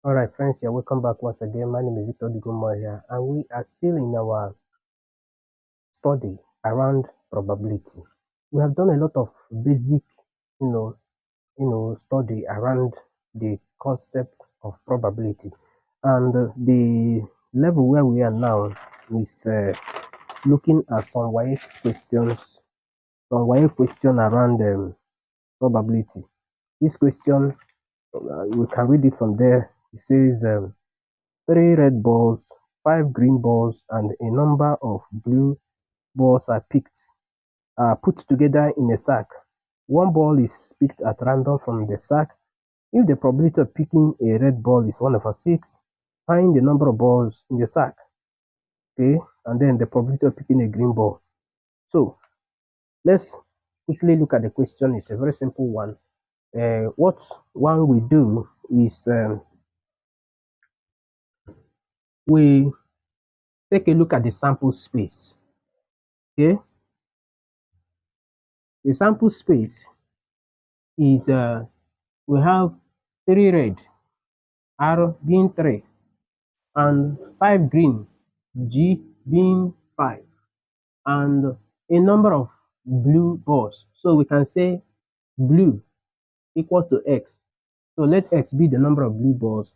All right, friends, here, welcome back once again. My name is Victor Digumar here, and we are still in our study around probability. We have done a lot of basic, you know, study around the concept of probability, and the level where we are now is looking at some WAEC question around probability. This question, we can read it from there. It says. 3 red balls, 5 green balls, and a number of blue balls are put together in a sack. One ball is picked at random from the sack. If the probability of picking a red ball is 1/6, find the number of balls in the sack. Okay, and then the probability of picking a green ball. So let's quickly look at the question. It's a very simple one. What one we do is we take a look at the sample space. Okay, the sample space is we have 3 red, R being 3, and 5 green, G being 5, and a number of blue balls. So we can say blue equal to X. So let X be the number of blue balls.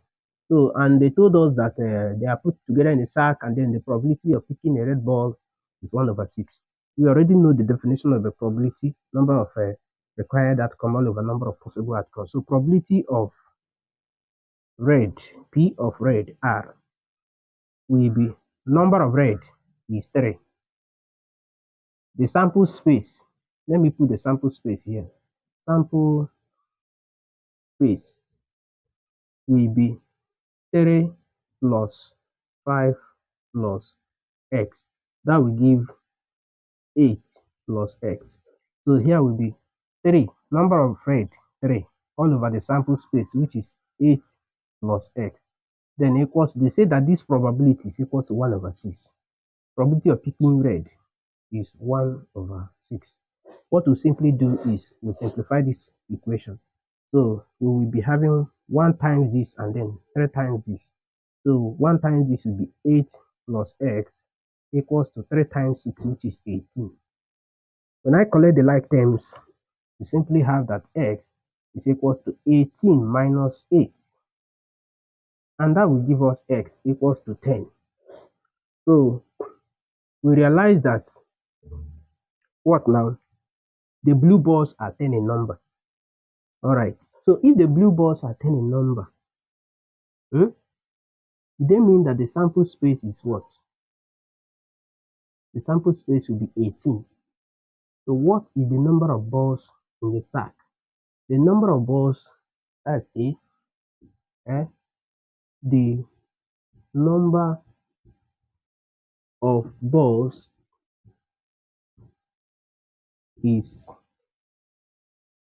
So, and they told us that they are put together in a sack, and then the probability of picking a red ball is 1/6. We already know the definition of a probability, number of required outcome all over number of possible outcomes. So probability of red, P of red, R, will be number of red is 3. The sample space, let me put the sample space here. Sample space will be 3 plus 5 plus X. That will give 8 plus X. So here will be 3, number of red, 3, all over the sample space, which is 8 plus X. Then equals, they say that this probability is equal to 1/6. Probability of picking red is 1/6. What we'll simply do is we'll simplify this equation. So we will be having 1 times this and then 3 times this. So 1 times this will be 8 plus X equals to 3 times 6, which is 18. When I collect the like terms, we simply have that X is equals to 18 minus 8. And that will give us X equals to 10. So we realize that what now? The blue balls are 10 in number. All right. So if the blue balls are 10 in number, it then means that the sample space is what? The sample space will be 18. So what is the number of balls in the sack? The number of balls, that's 8. The number of balls is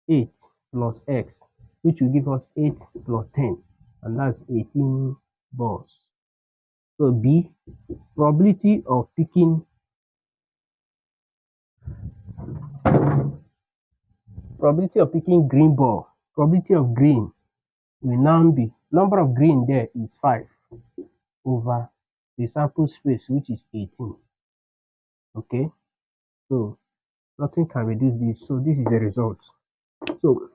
8 plus X, which will give us 8 plus 10, and that's 18 balls. So B, probability of picking green ball, probability of green will now be, number of green there is 5 over the sample space, which is 18. Okay, so nothing can reduce this, so this is the result. So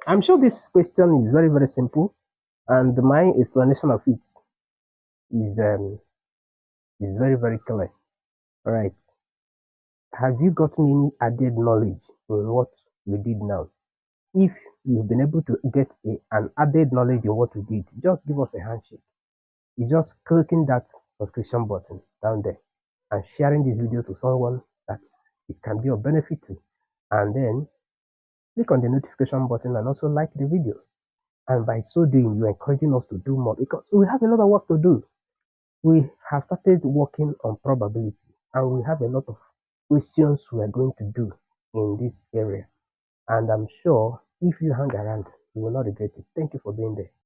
I'm sure this question is very, very simple, and my explanation of it is very, very clear. All right, have you gotten any added knowledge in what we did now? If you've been able to get an added knowledge in what we did, just give us a handshake. It's just clicking that subscription button down there and sharing this video to someone that it can be of benefit to, and then click on the notification button and also like the video. And by so doing, you're encouraging us to do more, because we have a lot of work to do. We have started working on probability, and we have a lot of questions we are going to do in this area. And I'm sure if you hang around, you will not regret it. Thank you for being there.